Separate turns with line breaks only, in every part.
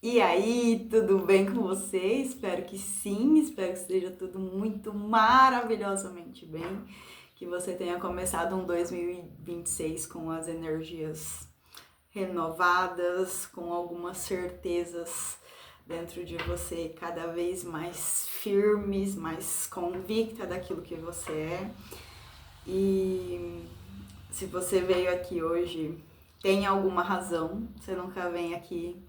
E aí, tudo bem com você? Espero que sim, espero que esteja tudo muito maravilhosamente bem, que você tenha começado um 2026 com as energias renovadas, com algumas certezas dentro de você cada vez mais firmes, mais convicta daquilo que você é. E se você veio aqui hoje, tem alguma razão, você nunca vem aqui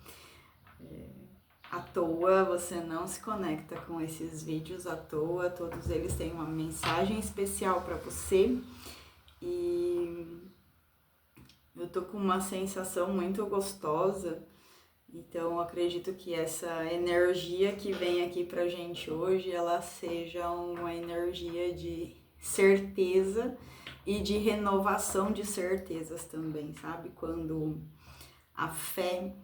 à toa, você não se conecta com esses vídeos à toa, todos eles têm uma mensagem especial para você e eu tô com uma sensação muito gostosa, então eu acredito que essa energia que vem aqui pra gente hoje, ela seja uma energia de certeza e de renovação de certezas também, sabe? Quando a fé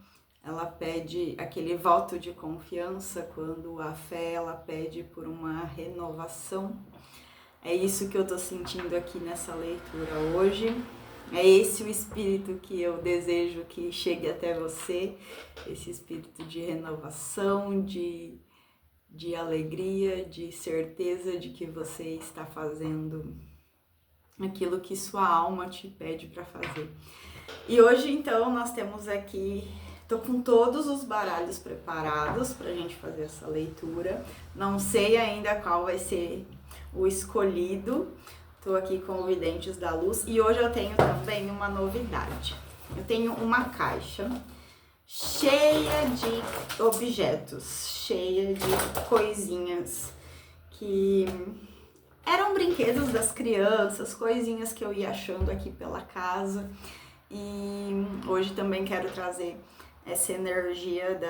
ela pede aquele voto de confiança, quando a fé ela pede por uma renovação. É isso que eu tô sentindo aqui nessa leitura hoje. É esse o espírito que eu desejo que chegue até você, esse espírito de renovação, de alegria, de certeza de que você está fazendo aquilo que sua alma te pede para fazer. E hoje, então, nós temos aqui, tô com todos os baralhos preparados pra gente fazer essa leitura. Não sei ainda qual vai ser o escolhido. Tô aqui com o Videntes da Luz e hoje eu tenho também uma novidade. Eu tenho uma caixa cheia de objetos, cheia de coisinhas que eram brinquedos das crianças, coisinhas que eu ia achando aqui pela casa. E hoje também quero trazer essa energia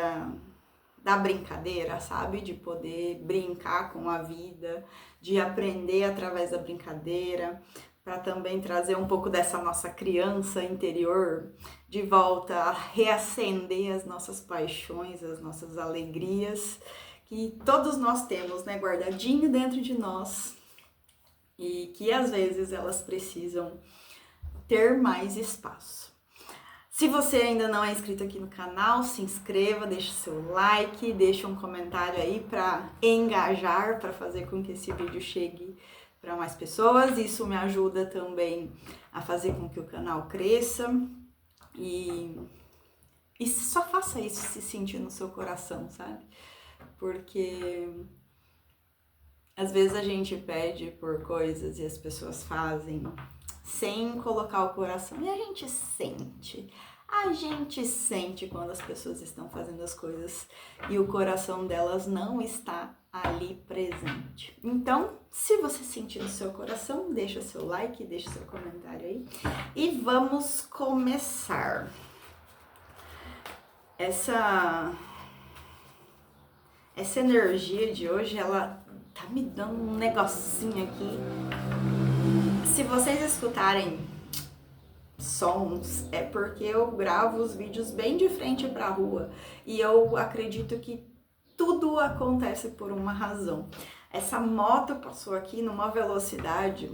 da brincadeira, sabe? De poder brincar com a vida, de aprender através da brincadeira, para também trazer um pouco dessa nossa criança interior de volta, a reacender as nossas paixões, as nossas alegrias, que todos nós temos, né, guardadinho dentro de nós e que às vezes elas precisam ter mais espaço. Se você ainda não é inscrito aqui no canal, se inscreva, deixe seu like, deixe um comentário aí para engajar, para fazer com que esse vídeo chegue para mais pessoas. Isso me ajuda também a fazer com que o canal cresça e só faça isso se sentir no seu coração, sabe? Porque às vezes a gente pede por coisas e as pessoas fazem sem colocar o coração. E a gente sente. A gente sente quando as pessoas estão fazendo as coisas e o coração delas não está ali presente. Então, se você sentir no seu coração, deixa seu like, deixa seu comentário aí. E vamos começar. Essa energia de hoje, ela tá me dando um negocinho aqui. Se vocês escutarem sons, é porque eu gravo os vídeos bem de frente pra rua e eu acredito que tudo acontece por uma razão. Essa moto passou aqui numa velocidade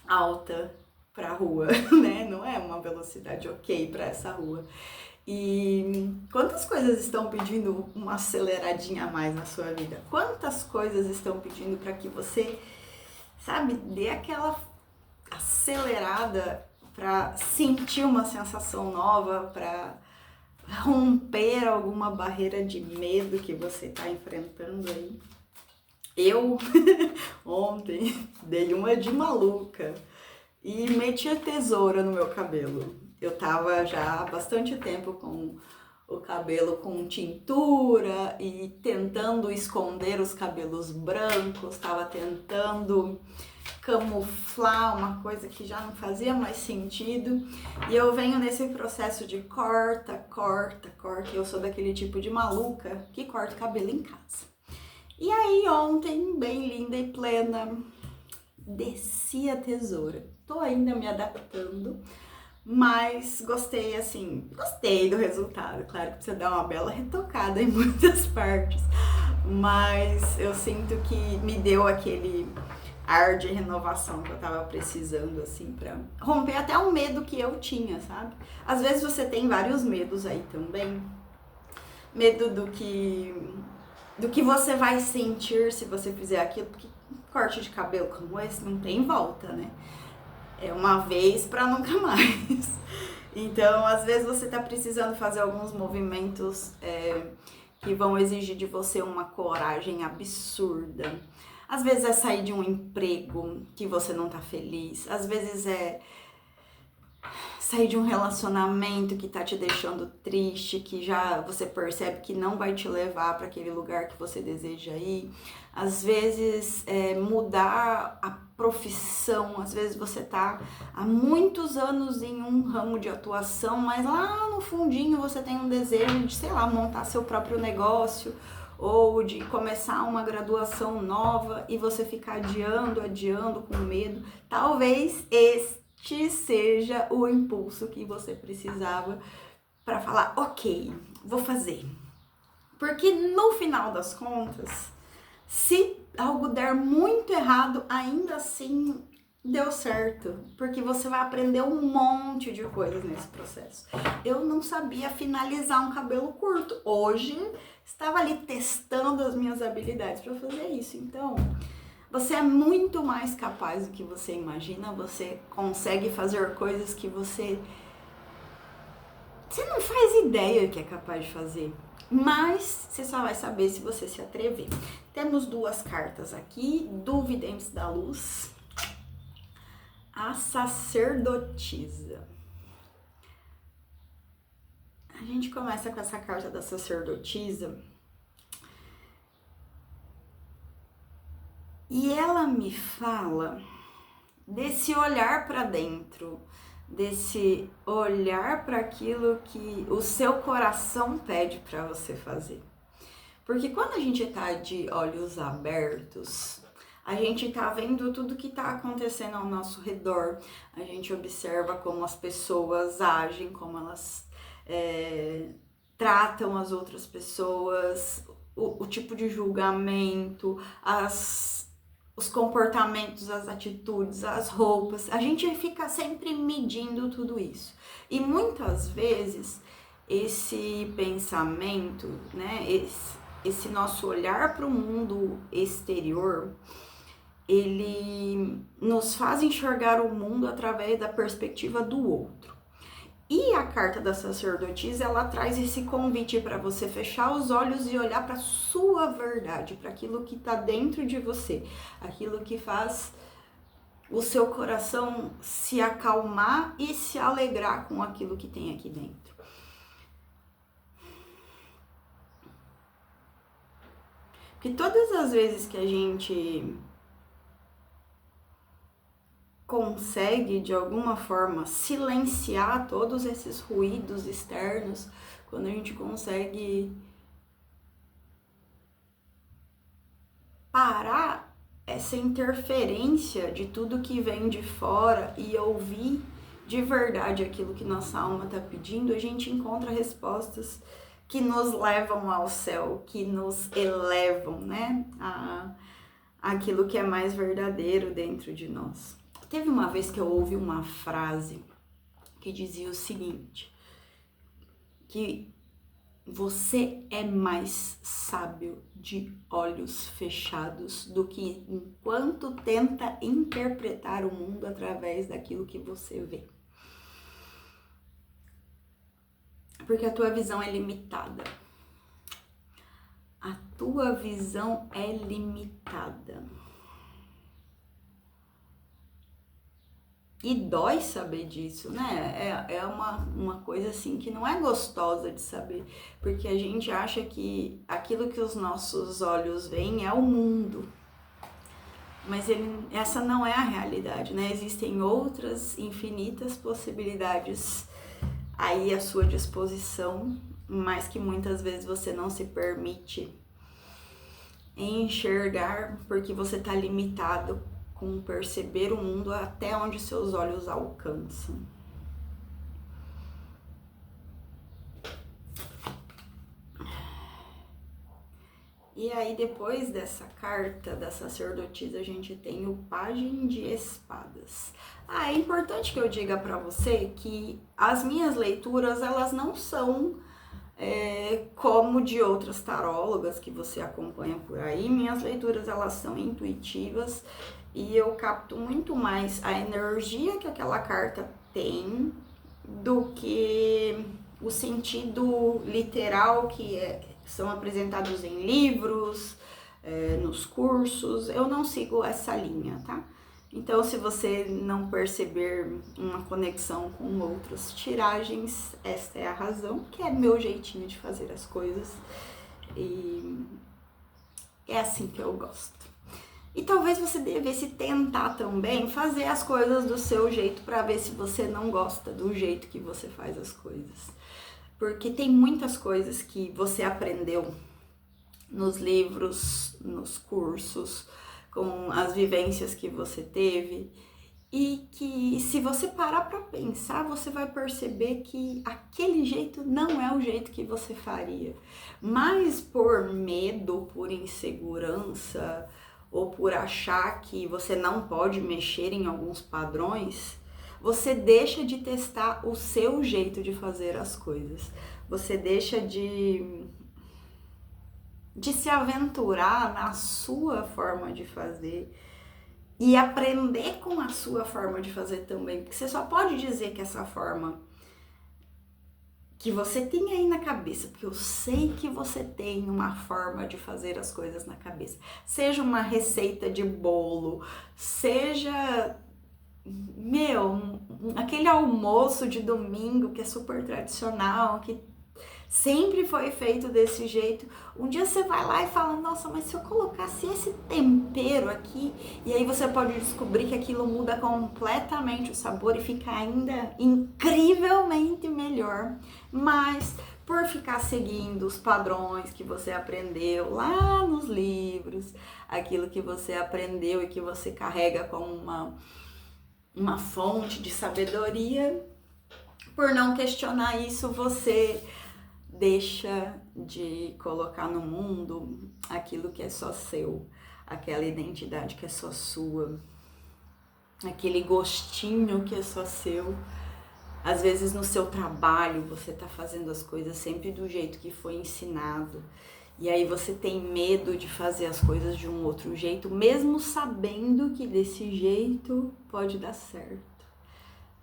alta pra rua, né? Não é uma velocidade ok pra essa rua. E quantas coisas estão pedindo uma aceleradinha a mais na sua vida? Quantas coisas estão pedindo para que você, sabe, dê aquela acelerada para sentir uma sensação nova, para romper alguma barreira de medo que você está enfrentando aí. Eu ontem dei uma de maluca e meti a tesoura no meu cabelo. Eu tava já há bastante tempo com o cabelo com tintura e tentando esconder os cabelos brancos, tava tentando camuflar uma coisa que já não fazia mais sentido. E eu venho nesse processo de corta, corta, corta. Eu sou daquele tipo de maluca que corta o cabelo em casa. E aí ontem, bem linda e plena, desci a tesoura. Tô ainda me adaptando, mas gostei, assim, gostei do resultado. Claro que precisa dar uma bela retocada em muitas partes, mas eu sinto que me deu aquele ar de renovação que eu tava precisando, assim, pra romper até um medo que eu tinha, sabe? Às vezes você tem vários medos aí também, medo do que você vai sentir se você fizer aquilo, porque corte de cabelo como esse não tem volta, né? É uma vez pra nunca mais. Então, às vezes você tá precisando fazer alguns movimentos que vão exigir de você uma coragem absurda. Às vezes é sair de um emprego que você não tá feliz. Às vezes é sair de um relacionamento que tá te deixando triste, que já você percebe que não vai te levar para aquele lugar que você deseja ir. Às vezes é mudar a profissão, às vezes você tá há muitos anos em um ramo de atuação, mas lá no fundinho você tem um desejo de, sei lá, montar seu próprio negócio ou de começar uma graduação nova e você ficar adiando com medo. Talvez este seja o impulso que você precisava para falar, ok, vou fazer. Porque no final das contas, se algo der muito errado, ainda assim deu certo, porque você vai aprender um monte de coisas nesse processo. Eu não sabia finalizar um cabelo curto, hoje estava ali testando as minhas habilidades para fazer isso. Então, você é muito mais capaz do que você imagina, você consegue fazer coisas que você não faz ideia que é capaz de fazer, mas você só vai saber se você se atrever. Temos duas cartas aqui, do Videntes da Luz, a Sacerdotisa. A gente começa com essa carta da Sacerdotisa e ela me fala desse olhar para dentro, desse olhar para aquilo que o seu coração pede para você fazer. Porque quando a gente tá de olhos abertos, a gente tá vendo tudo que tá acontecendo ao nosso redor, a gente observa como as pessoas agem, como elas tratam as outras pessoas, o tipo de julgamento, os comportamentos, as atitudes, as roupas. A gente fica sempre medindo tudo isso. E muitas vezes esse pensamento, né, esse nosso olhar para o mundo exterior, ele nos faz enxergar o mundo através da perspectiva do outro. E a carta da sacerdotisa, ela traz esse convite para você fechar os olhos e olhar para a sua verdade, para aquilo que está dentro de você, aquilo que faz o seu coração se acalmar e se alegrar com aquilo que tem aqui dentro. Porque todas as vezes que a gente consegue de alguma forma silenciar todos esses ruídos externos, quando a gente consegue parar essa interferência de tudo que vem de fora e ouvir de verdade aquilo que nossa alma está pedindo, a gente encontra respostas que nos levam ao céu, que nos elevam, né, aquilo que é mais verdadeiro dentro de nós. Teve uma vez que eu ouvi uma frase que dizia o seguinte, que você é mais sábio de olhos fechados do que enquanto tenta interpretar o mundo através daquilo que você vê. Porque a tua visão é limitada. A tua visão é limitada. E dói saber disso, né? É uma coisa assim que não é gostosa de saber, porque a gente acha que aquilo que os nossos olhos veem é o mundo. Mas essa não é a realidade, né? Existem outras infinitas possibilidades aí à sua disposição, mas que muitas vezes você não se permite enxergar porque você está limitado com perceber o mundo até onde seus olhos alcançam. E aí, depois dessa carta da sacerdotisa, a gente tem o Pajem de Espadas. É importante que eu diga para você que as minhas leituras, elas não são como de outras tarólogas que você acompanha por aí. Minhas leituras, elas são intuitivas e eu capto muito mais a energia que aquela carta tem do que o sentido literal que são apresentados em livros, nos cursos. Eu não sigo essa linha, tá? Então, se você não perceber uma conexão com outras tiragens, esta é a razão, que é meu jeitinho de fazer as coisas. E é assim que eu gosto. E talvez você devesse tentar também fazer as coisas do seu jeito para ver se você não gosta do jeito que você faz as coisas. Porque tem muitas coisas que você aprendeu nos livros, nos cursos, com as vivências que você teve, e que se você parar para pensar, você vai perceber que aquele jeito não é o jeito que você faria. Mas por medo, por insegurança, ou por achar que você não pode mexer em alguns padrões, você deixa de testar o seu jeito de fazer as coisas. Você deixa de se aventurar na sua forma de fazer e aprender com a sua forma de fazer também, porque você só pode dizer que essa forma que você tem aí na cabeça, porque eu sei que você tem uma forma de fazer as coisas na cabeça, seja uma receita de bolo, seja, aquele almoço de domingo que é super tradicional, que sempre foi feito desse jeito. Um dia você vai lá e fala, nossa, mas se eu colocasse esse tempero aqui, e aí você pode descobrir que aquilo muda completamente o sabor e fica ainda incrivelmente melhor. Mas por ficar seguindo os padrões que você aprendeu lá nos livros, aquilo que você aprendeu e que você carrega como uma fonte de sabedoria, por não questionar isso, você deixa de colocar no mundo aquilo que é só seu, aquela identidade que é só sua, aquele gostinho que é só seu. Às vezes no seu trabalho você tá fazendo as coisas sempre do jeito que foi ensinado, e aí você tem medo de fazer as coisas de um outro jeito, mesmo sabendo que desse jeito pode dar certo.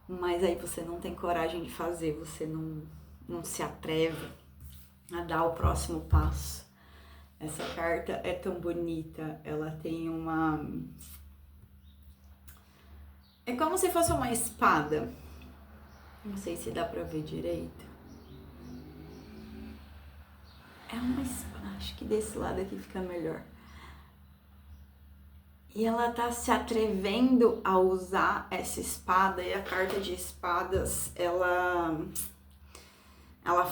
Mas aí você não tem coragem de fazer, você não se atreve a dar o próximo passo. Essa carta é tão bonita, ela tem é como se fosse uma espada. Não sei se dá pra ver direito. É uma espada, acho que desse lado aqui fica melhor. E ela tá se atrevendo a usar essa espada, e a carta de espadas, ela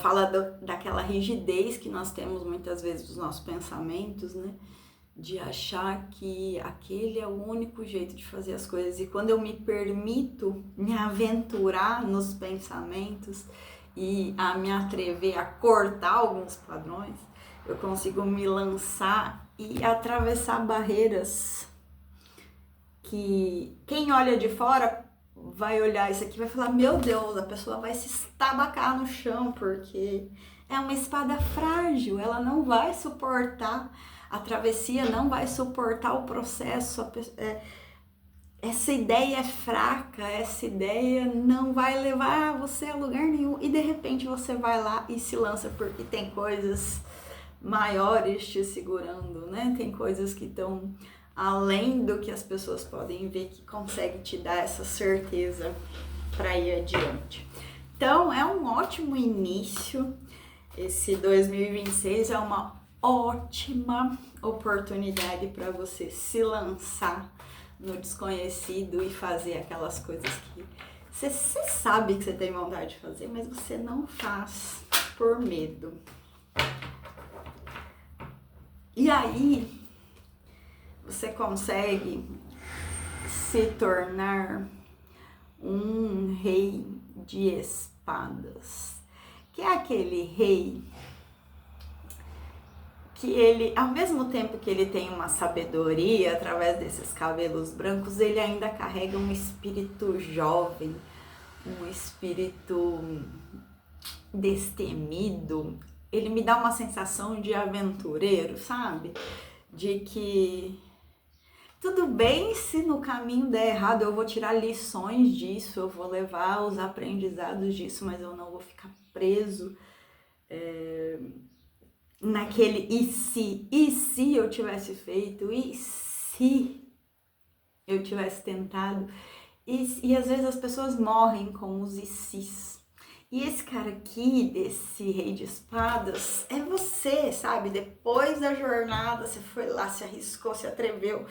fala daquela rigidez que nós temos muitas vezes dos nossos pensamentos, né? De achar que aquele é o único jeito de fazer as coisas. E quando eu me permito me aventurar nos pensamentos e a me atrever a cortar alguns padrões, eu consigo me lançar e atravessar barreiras que quem olha de fora vai olhar isso aqui e vai falar, meu Deus, a pessoa vai se estabacar no chão, porque é uma espada frágil, ela não vai suportar a travessia, não vai suportar o processo, essa ideia é fraca, essa ideia não vai levar você a lugar nenhum, e de repente você vai lá e se lança, porque tem coisas maiores te segurando, né? Tem coisas que estão além do que as pessoas podem ver, que consegue te dar essa certeza para ir adiante. Então, é um ótimo início. Esse 2026 é uma ótima oportunidade para você se lançar no desconhecido e fazer aquelas coisas que você sabe que você tem vontade de fazer, mas você não faz por medo. E aí, você consegue se tornar um rei de espadas, que é aquele rei que ele, ao mesmo tempo que ele tem uma sabedoria através desses cabelos brancos, ele ainda carrega um espírito jovem, um espírito destemido, ele me dá uma sensação de aventureiro, sabe? De que tudo bem se no caminho der errado, eu vou tirar lições disso, eu vou levar os aprendizados disso, mas eu não vou ficar preso naquele e se eu tivesse feito, e se eu tivesse tentado. E às vezes as pessoas morrem com os e sis. E esse cara aqui, desse rei de espadas, é você, sabe? Depois da jornada, você foi lá, se arriscou, se atreveu.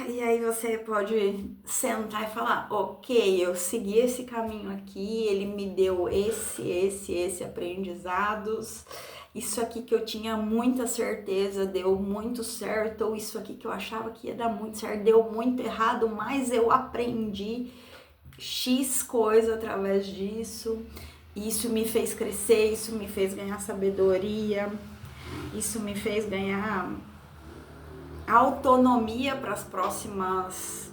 E aí você pode sentar e falar, ok, eu segui esse caminho aqui, ele me deu esse aprendizados, isso aqui que eu tinha muita certeza deu muito certo, ou isso aqui que eu achava que ia dar muito certo deu muito errado, mas eu aprendi X coisa através disso, isso me fez crescer, isso me fez ganhar sabedoria, isso me fez ganhar autonomia para as próximas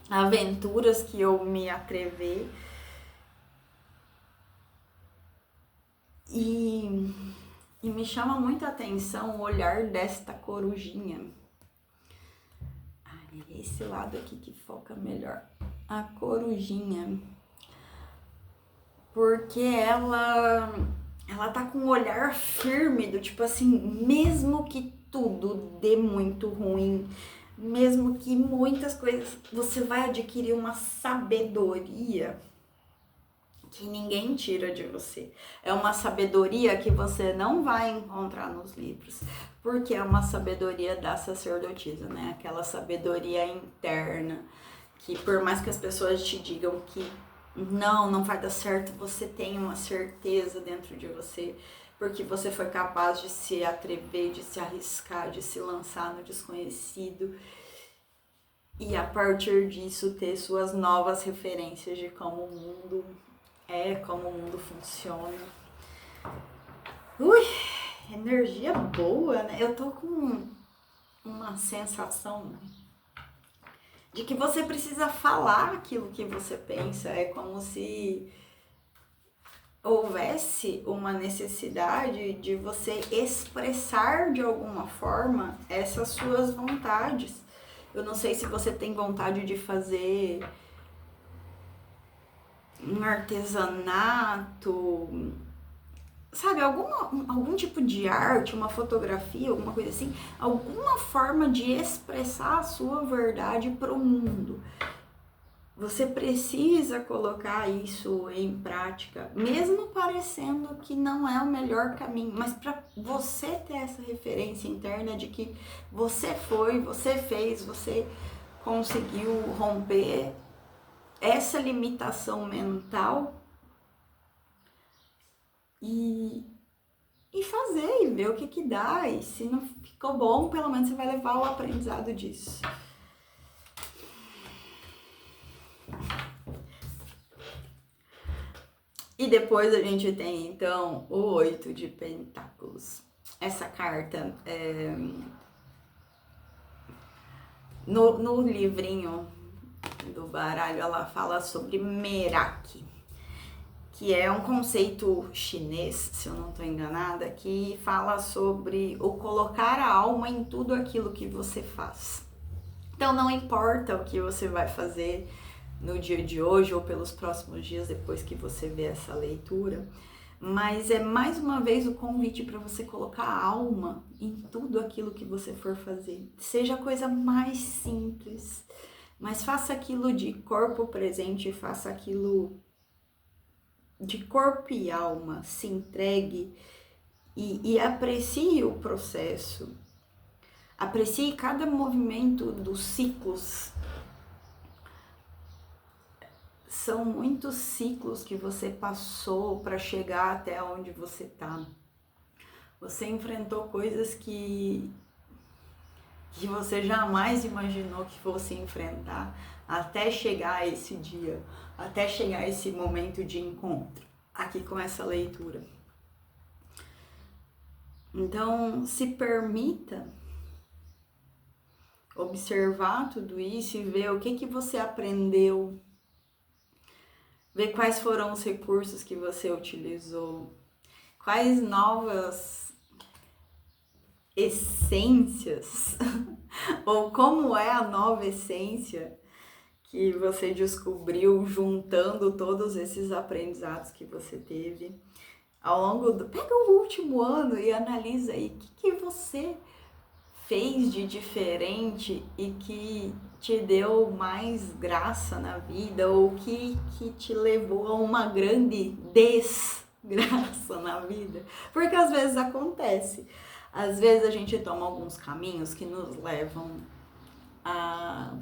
aventuras que eu me atrever. E me chama muita atenção o olhar desta corujinha. É esse lado aqui que foca melhor. A corujinha. Porque ela tá com um olhar firme do tipo assim, mesmo que tudo dê muito ruim, mesmo que muitas coisas, você vai adquirir uma sabedoria que ninguém tira de você. É uma sabedoria que você não vai encontrar nos livros, porque é uma sabedoria da sacerdotisa, né? Aquela sabedoria interna, que por mais que as pessoas te digam que não vai dar certo, você tem uma certeza dentro de você, porque você foi capaz de se atrever, de se arriscar, de se lançar no desconhecido e a partir disso ter suas novas referências de como o mundo é, como o mundo funciona. Energia boa, né? Eu tô com uma sensação de que você precisa falar aquilo que você pensa. É como se houvesse uma necessidade de você expressar de alguma forma essas suas vontades. Eu não sei se você tem vontade de fazer um artesanato, sabe, algum tipo de arte, uma fotografia, alguma coisa assim, alguma forma de expressar a sua verdade para o mundo. Você precisa colocar isso em prática, mesmo parecendo que não é o melhor caminho, mas para você ter essa referência interna de que você foi, você fez, você conseguiu romper essa limitação mental e fazer, e ver o que dá, e se não ficou bom, pelo menos você vai levar o aprendizado disso. E depois a gente tem, então, o 8 de Pentáculos. Essa carta, no livrinho do baralho, ela fala sobre Merak, que é um conceito chinês, se eu não estou enganada, que fala sobre o colocar a alma em tudo aquilo que você faz. Então não importa o que você vai fazer no dia de hoje ou pelos próximos dias depois que você vê essa leitura, mas é mais uma vez o convite para você colocar a alma em tudo aquilo que você for fazer. Seja a coisa mais simples, mas faça aquilo de corpo presente, faça aquilo de corpo e alma, se entregue e aprecie o processo. Aprecie cada movimento dos ciclos. São muitos ciclos que você passou para chegar até onde você está. Você enfrentou coisas que você jamais imaginou que fosse enfrentar até chegar a esse dia, até chegar a esse momento de encontro, aqui com essa leitura. Então, se permita observar tudo isso e ver o que você aprendeu, ver quais foram os recursos que você utilizou, Quais novas essências ou como é a nova essência que você descobriu juntando todos esses aprendizados que você teve ao longo do... Pega o último ano e analisa aí o que você fez de diferente e que te deu mais graça na vida ou que te levou a uma grande desgraça na vida. Porque às vezes acontece. Às vezes a gente toma alguns caminhos que nos levam a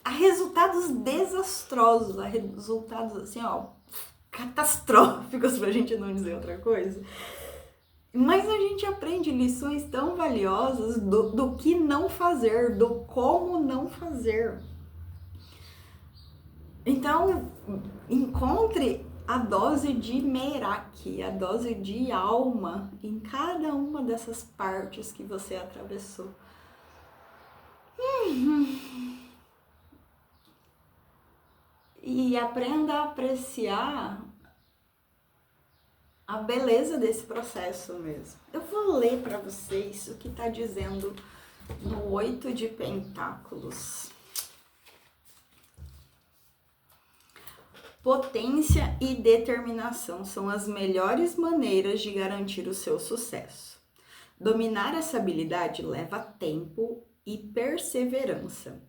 resultados desastrosos, a resultados assim, ó, catastróficos, pra gente não dizer outra coisa. Mas a gente aprende lições tão valiosas do que não fazer, do como não fazer. Então, encontre a dose de Merak, a dose de alma em cada uma dessas partes que você atravessou. E aprenda a apreciar a beleza desse processo mesmo. Eu vou ler para vocês o que está dizendo no 8 de Pentáculos. Potência e determinação são as melhores maneiras de garantir o seu sucesso. Dominar essa habilidade leva tempo e perseverança.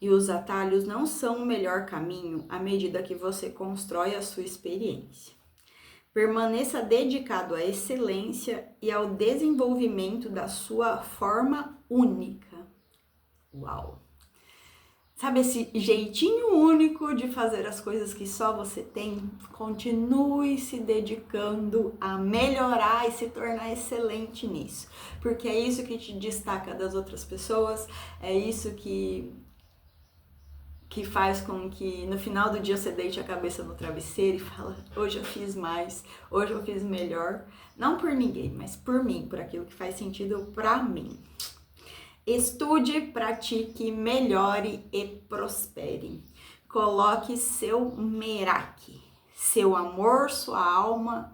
E os atalhos não são o melhor caminho à medida que você constrói a sua experiência. Permaneça dedicado à excelência e ao desenvolvimento da sua forma única. Uau! Sabe esse jeitinho único de fazer as coisas que só você tem? Continue se dedicando a melhorar e se tornar excelente nisso. Porque é isso que te destaca das outras pessoas, é isso que faz com que no final do dia você deite a cabeça no travesseiro e fala: hoje eu fiz mais, hoje eu fiz melhor. Não por ninguém, mas por mim, por aquilo que faz sentido pra mim. Estude, pratique, melhore e prospere. Coloque seu Merak, seu amor, sua alma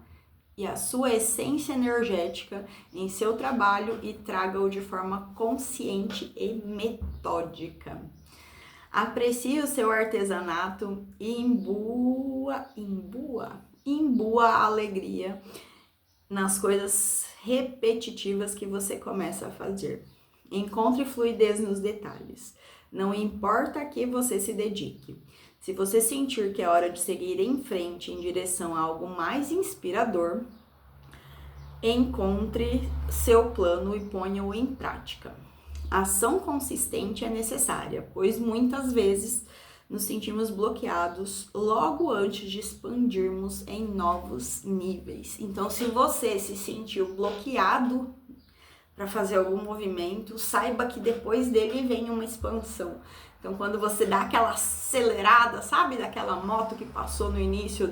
e a sua essência energética em seu trabalho e traga-o de forma consciente e metódica. Aprecie o seu artesanato e imbua a alegria nas coisas repetitivas que você começa a fazer. Encontre fluidez nos detalhes. Não importa a que você se dedique. Se você sentir que é hora de seguir em frente em direção a algo mais inspirador, encontre seu plano e ponha-o em prática. A ação consistente é necessária, pois muitas vezes nos sentimos bloqueados logo antes de expandirmos em novos níveis. Então, se você se sentiu bloqueado para fazer algum movimento, saiba que depois dele vem uma expansão. Então, quando você dá aquela acelerada, sabe, daquela moto que passou no início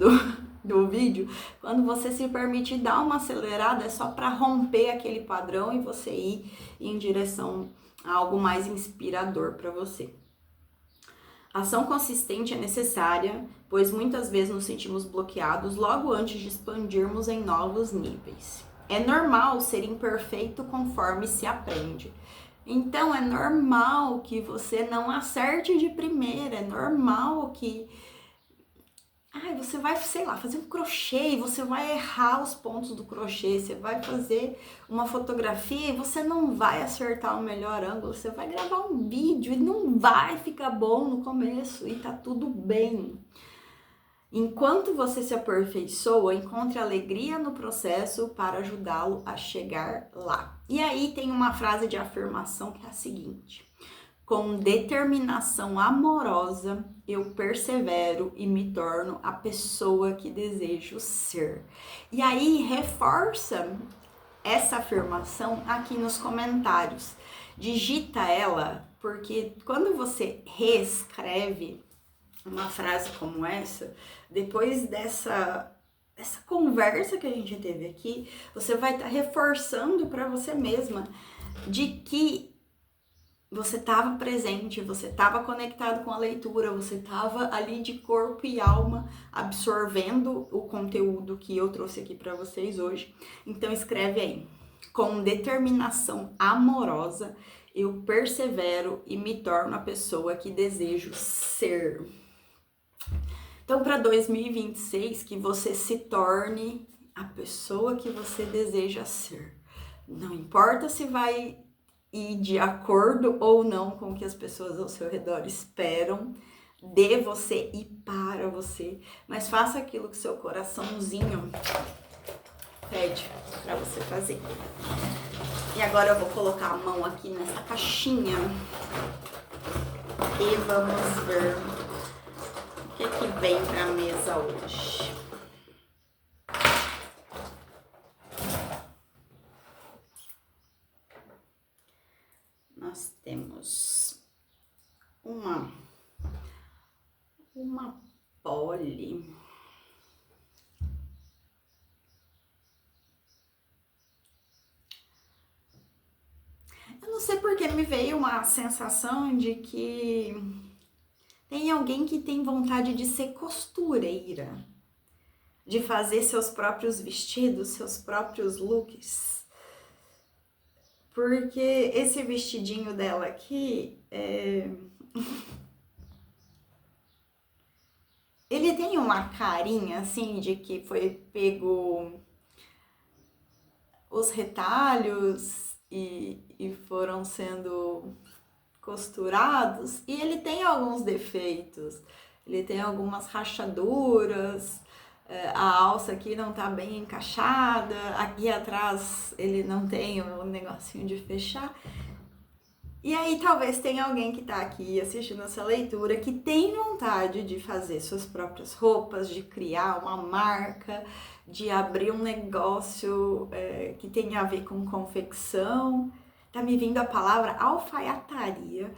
do vídeo, quando você se permite dar uma acelerada, é só para romper aquele padrão e você ir em direção a algo mais inspirador para você. Ação consistente é necessária, pois muitas vezes nos sentimos bloqueados logo antes de expandirmos em novos níveis. É normal ser imperfeito conforme se aprende. Então, é normal que você não acerte de primeira, é normal que você vai, sei lá, fazer um crochê e você vai errar os pontos do crochê, você vai fazer uma fotografia e você não vai acertar o melhor ângulo, você vai gravar um vídeo e não vai ficar bom no começo e tá tudo bem. Enquanto você se aperfeiçoa, encontre alegria no processo para ajudá-lo a chegar lá. E aí tem uma frase de afirmação que é a seguinte: com determinação amorosa, eu persevero e me torno a pessoa que desejo ser. E aí reforça essa afirmação aqui nos comentários. Digita ela, porque quando você reescreve uma frase como essa, depois dessa conversa que a gente teve aqui, você vai estar reforçando para você mesma de que você estava presente, você estava conectado com a leitura, você estava ali de corpo e alma absorvendo o conteúdo que eu trouxe aqui para vocês hoje. Então escreve aí: com determinação amorosa, eu persevero e me torno a pessoa que desejo ser. Então, para 2026, que você se torne a pessoa que você deseja ser. Não importa se vai ir de acordo ou não com o que as pessoas ao seu redor esperam de você e para você, mas faça aquilo que seu coraçãozinho pede para você fazer. E agora eu vou colocar a mão aqui nessa caixinha e vamos ver o que vem para a mesa hoje. Nós temos uma pole. Eu não sei porque me veio uma sensação de que tem alguém que tem vontade de ser costureira, de fazer seus próprios vestidos, seus próprios looks. Porque esse vestidinho dela aqui, ele tem uma carinha assim de que foi pego os retalhos e foram sendo costurados, e ele tem alguns defeitos, ele tem algumas rachaduras, a alça aqui não tá bem encaixada, aqui atrás ele não tem um negocinho de fechar. E aí talvez tenha alguém que tá aqui assistindo essa leitura que tem vontade de fazer suas próprias roupas, de criar uma marca, de abrir um negócio que tenha a ver com confecção. Tá me vindo a palavra alfaiataria.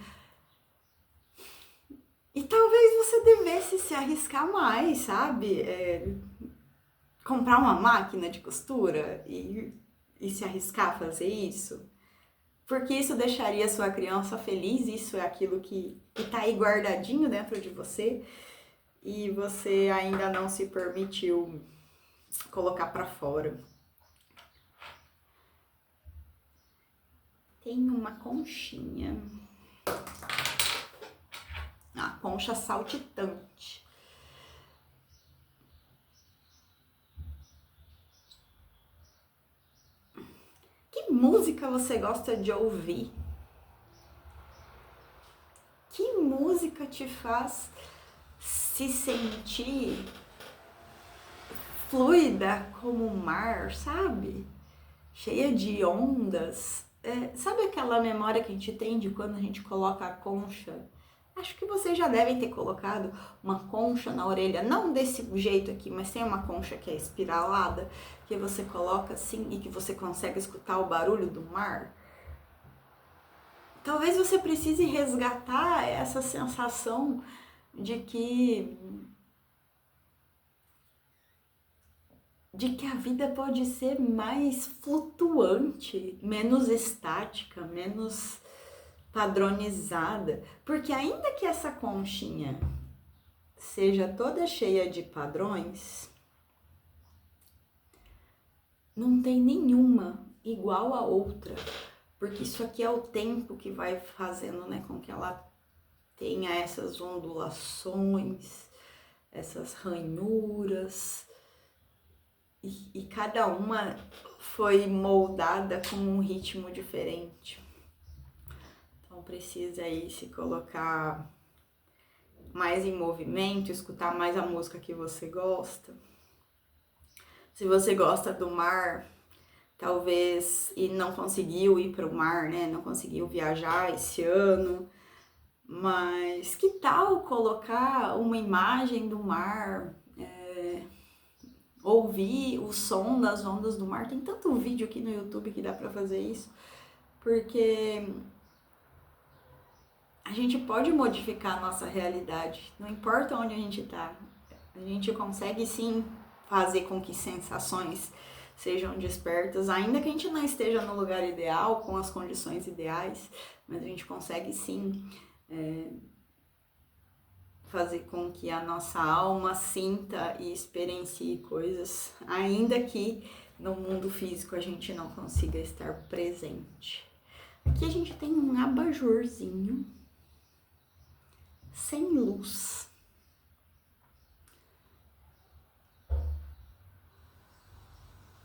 E talvez você devesse se arriscar mais, sabe? Comprar uma máquina de costura e se arriscar a fazer isso. Porque isso deixaria a sua criança feliz, isso é aquilo que tá aí guardadinho dentro de você e você ainda não se permitiu colocar para fora. Tem uma conchinha. A concha saltitante. Que música você gosta de ouvir? Que música te faz se sentir fluida como o mar, sabe? Cheia de ondas. Sabe aquela memória que a gente tem de quando a gente coloca a concha? Acho que vocês já devem ter colocado uma concha na orelha, não desse jeito aqui, mas tem uma concha que é espiralada, que você coloca assim e que você consegue escutar o barulho do mar. Talvez você precise resgatar essa sensação de que a vida pode ser mais flutuante, menos estática, menos padronizada, porque ainda que essa conchinha seja toda cheia de padrões, não tem nenhuma igual a outra, porque isso aqui é o tempo que vai fazendo, né, com que ela tenha essas ondulações, essas ranhuras, e cada uma foi moldada com um ritmo diferente. Então precisa aí se colocar mais em movimento, escutar mais a música que você gosta. Se você gosta do mar, talvez e não conseguiu ir para o mar, né? Não conseguiu viajar esse ano, mas que tal colocar uma imagem do mar, ouvir o som das ondas do mar? Tem tanto vídeo aqui no YouTube que dá para fazer isso, porque a gente pode modificar a nossa realidade, não importa onde a gente tá. A gente consegue sim fazer com que sensações sejam despertas, ainda que a gente não esteja no lugar ideal, com as condições ideais, mas a gente consegue sim fazer com que a nossa alma sinta e experiencie coisas, ainda que no mundo físico a gente não consiga estar presente. Aqui a gente tem um abajurzinho sem luz.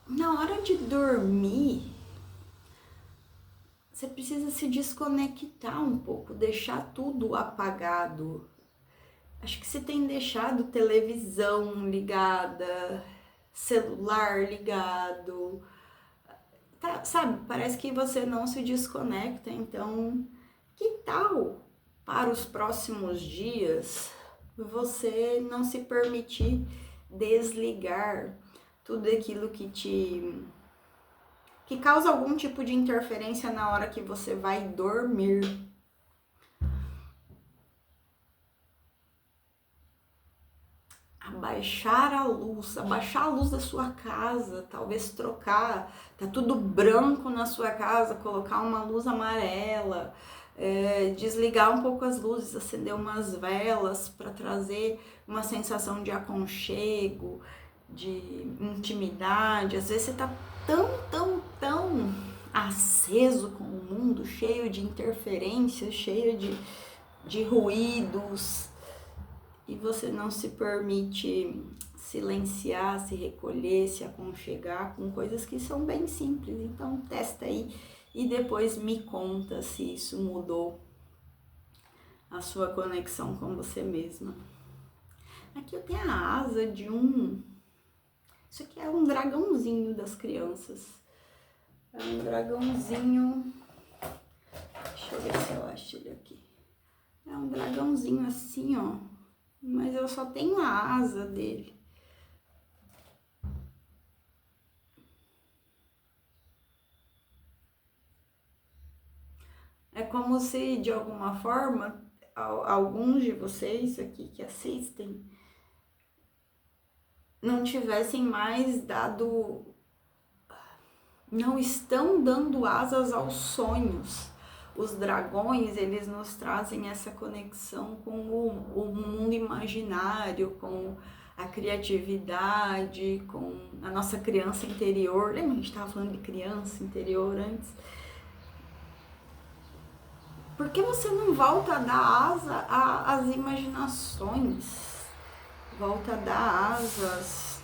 Na hora de dormir, você precisa se desconectar um pouco, deixar tudo apagado. Acho que você tem deixado televisão ligada, celular ligado, tá, sabe? Parece que você não se desconecta. Então, que tal para os próximos dias você não se permitir desligar tudo aquilo que causa algum tipo de interferência na hora que você vai dormir? Abaixar a luz da sua casa, talvez trocar, tá tudo branco na sua casa, colocar uma luz amarela, desligar um pouco as luzes, acender umas velas para trazer uma sensação de aconchego, de intimidade. Às vezes você tá tão aceso com o mundo, cheio de interferências, cheio de ruídos, e você não se permite silenciar, se recolher, se aconchegar com coisas que são bem simples. Então testa aí e depois me conta se isso mudou a sua conexão com você mesma. Aqui eu tenho a asa de isso aqui é um dragãozinho das crianças. É um dragãozinho, deixa eu ver se eu acho ele aqui. É um dragãozinho assim, ó, mas eu só tenho a asa dele. É como se, de alguma forma, alguns de vocês aqui que assistem não tivessem mais não estão dando asas aos sonhos. Os dragões, eles nos trazem essa conexão com o mundo imaginário, com a criatividade, com a nossa criança interior. Lembra que a gente estava falando de criança interior antes? Por que você não volta a dar asa às imaginações? Volta a dar asas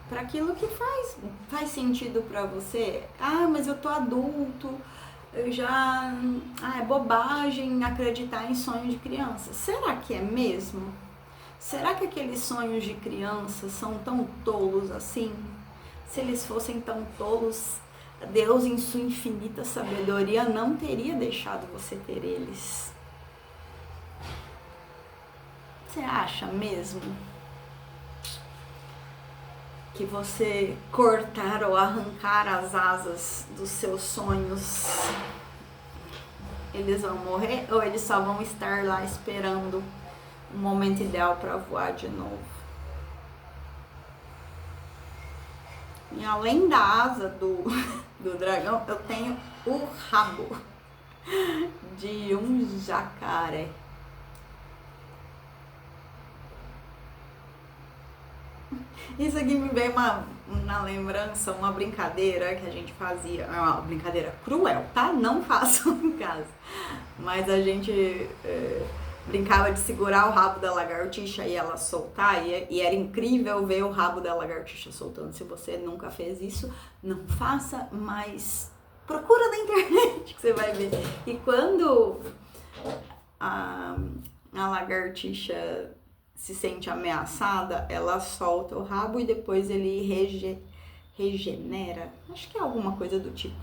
para aquilo que faz sentido para você. Ah, mas eu tô adulto, eu já... é bobagem acreditar em sonho de criança. Será que é mesmo? Será que aqueles sonhos de criança são tão tolos assim? Se eles fossem tão tolos, Deus, em sua infinita sabedoria, não teria deixado você ter eles. Você acha mesmo que você cortar ou arrancar as asas dos seus sonhos, eles vão morrer ou eles só vão estar lá esperando o momento ideal para voar de novo? E além da asa do dragão, eu tenho o rabo de um jacaré. Isso aqui me veio na lembrança, uma brincadeira que a gente fazia. É uma brincadeira cruel, tá? Não façam em casa. Mas a gente brincava de segurar o rabo da lagartixa e ela soltar. E era incrível ver o rabo da lagartixa soltando. Se você nunca fez isso, não faça, mas procura na internet que você vai ver. E quando a lagartixa se sente ameaçada, ela solta o rabo e depois ele regenera. Acho que é alguma coisa do tipo.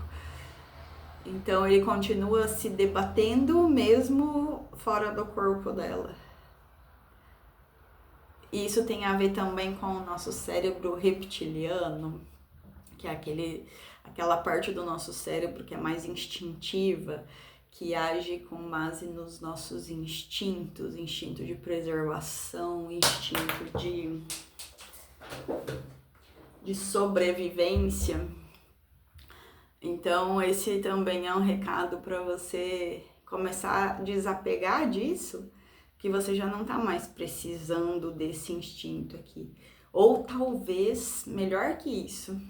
Então ele continua se debatendo mesmo fora do corpo dela. E isso tem a ver também com o nosso cérebro reptiliano, que é aquela parte do nosso cérebro que é mais instintiva, que age com base nos nossos instintos, instinto de preservação, instinto de sobrevivência. Então esse também é um recado para você começar a desapegar disso, que você já não tá mais precisando desse instinto aqui. Ou talvez, melhor que isso,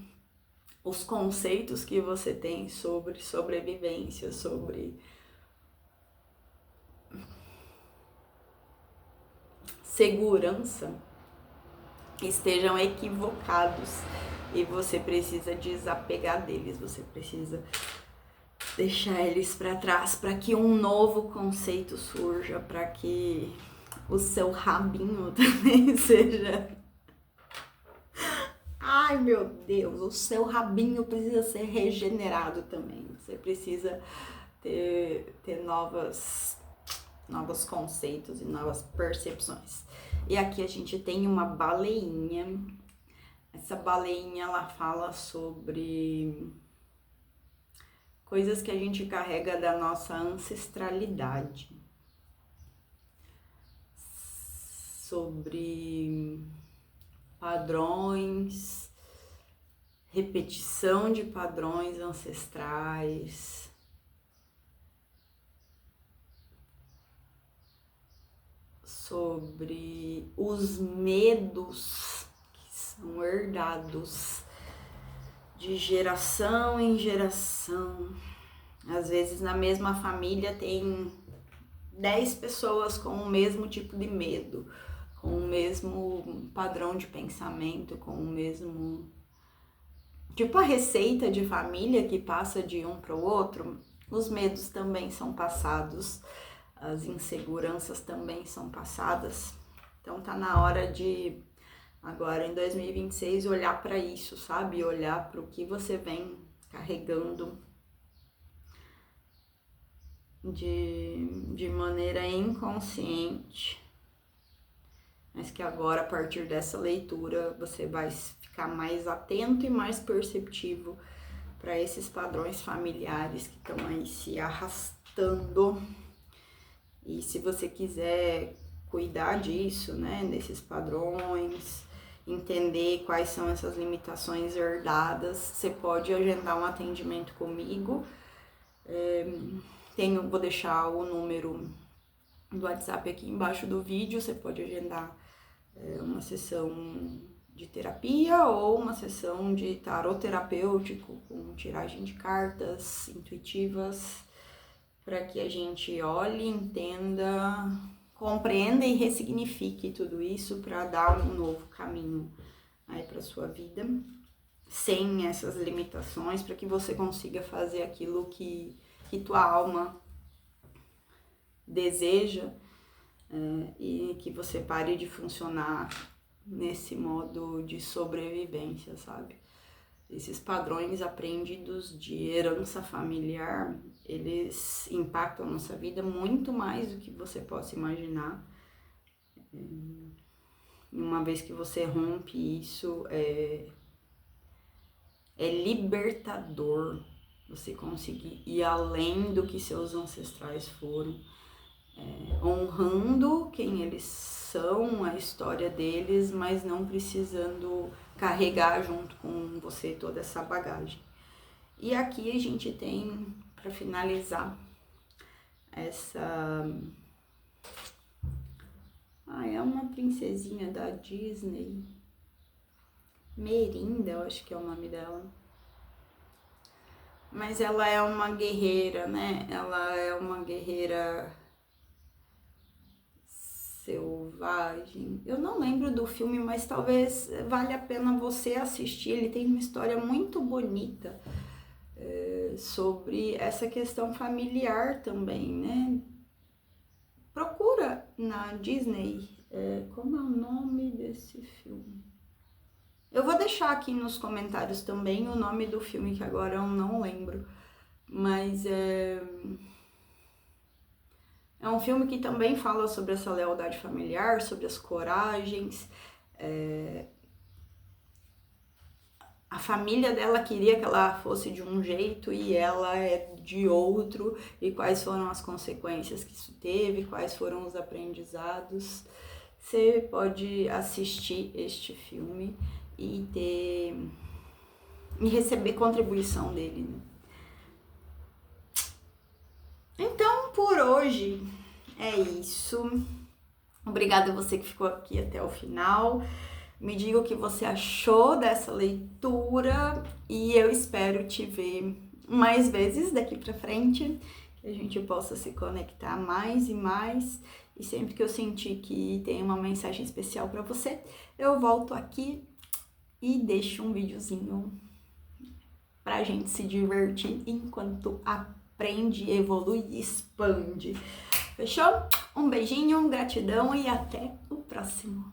os conceitos que você tem sobre sobrevivência, sobre segurança, estejam equivocados e você precisa desapegar deles, você precisa deixar eles para trás para que um novo conceito surja, para que o seu rabinho também seja... Ai, meu Deus, o seu rabinho precisa ser regenerado também. Você precisa ter novos conceitos e novas percepções. E aqui a gente tem uma baleinha. Essa baleinha, ela fala sobre coisas que a gente carrega da nossa ancestralidade. Sobre padrões, repetição de padrões ancestrais, sobre os medos que são herdados de geração em geração. Às vezes na mesma família tem 10 pessoas com o mesmo tipo de medo, com o mesmo padrão de pensamento, com o mesmo... Tipo a receita de família que passa de um para o outro, os medos também são passados, as inseguranças também são passadas. Então tá na hora de, agora em 2026, olhar para isso, sabe? Olhar para o que você vem carregando de maneira inconsciente, mas que agora, a partir dessa leitura, você vai ficar mais atento e mais perceptivo para esses padrões familiares que estão aí se arrastando. E se você quiser cuidar disso, né, desses padrões, entender quais são essas limitações herdadas, você pode agendar um atendimento comigo. Vou deixar o número do WhatsApp aqui embaixo do vídeo, você pode agendar uma sessão de terapia ou uma sessão de tarot terapêutico com tiragem de cartas intuitivas, para que a gente olhe, entenda, compreenda e ressignifique tudo isso para dar um novo caminho aí para sua vida, sem essas limitações, para que você consiga fazer aquilo que tua alma deseja, e que você pare de funcionar nesse modo de sobrevivência, sabe? Esses padrões aprendidos de herança familiar, eles impactam a nossa vida muito mais do que você possa imaginar. Uma vez que você rompe isso, é libertador você conseguir ir além do que seus ancestrais foram, honrando quem eles são, a história deles, mas não precisando carregar junto com você toda essa bagagem. E aqui a gente tem, para finalizar, essa... é uma princesinha da Disney, Merinda, eu acho que é o nome dela. Mas ela é uma guerreira, né? Ela é uma guerreira selvagem. Eu não lembro do filme, mas talvez valha a pena você assistir. Ele tem uma história muito bonita sobre essa questão familiar também, né? Procura na Disney, como é o nome desse filme? Eu vou deixar aqui nos comentários também o nome do filme, que agora eu não lembro, mas é um filme que também fala sobre essa lealdade familiar, sobre as coragens, a família dela queria que ela fosse de um jeito e ela é de outro, e quais foram as consequências que isso teve, quais foram os aprendizados. Você pode assistir este filme e receber contribuição dele, né? Então, por hoje é isso. Obrigada a você que ficou aqui até o final. Me diga o que você achou dessa leitura e eu espero te ver mais vezes daqui pra frente, que a gente possa se conectar mais e mais. E sempre que eu sentir que tem uma mensagem especial para você, eu volto aqui e deixo um videozinho pra gente se divertir enquanto aprende, evolui e expande. Fechou? Um beijinho, gratidão e até o próximo.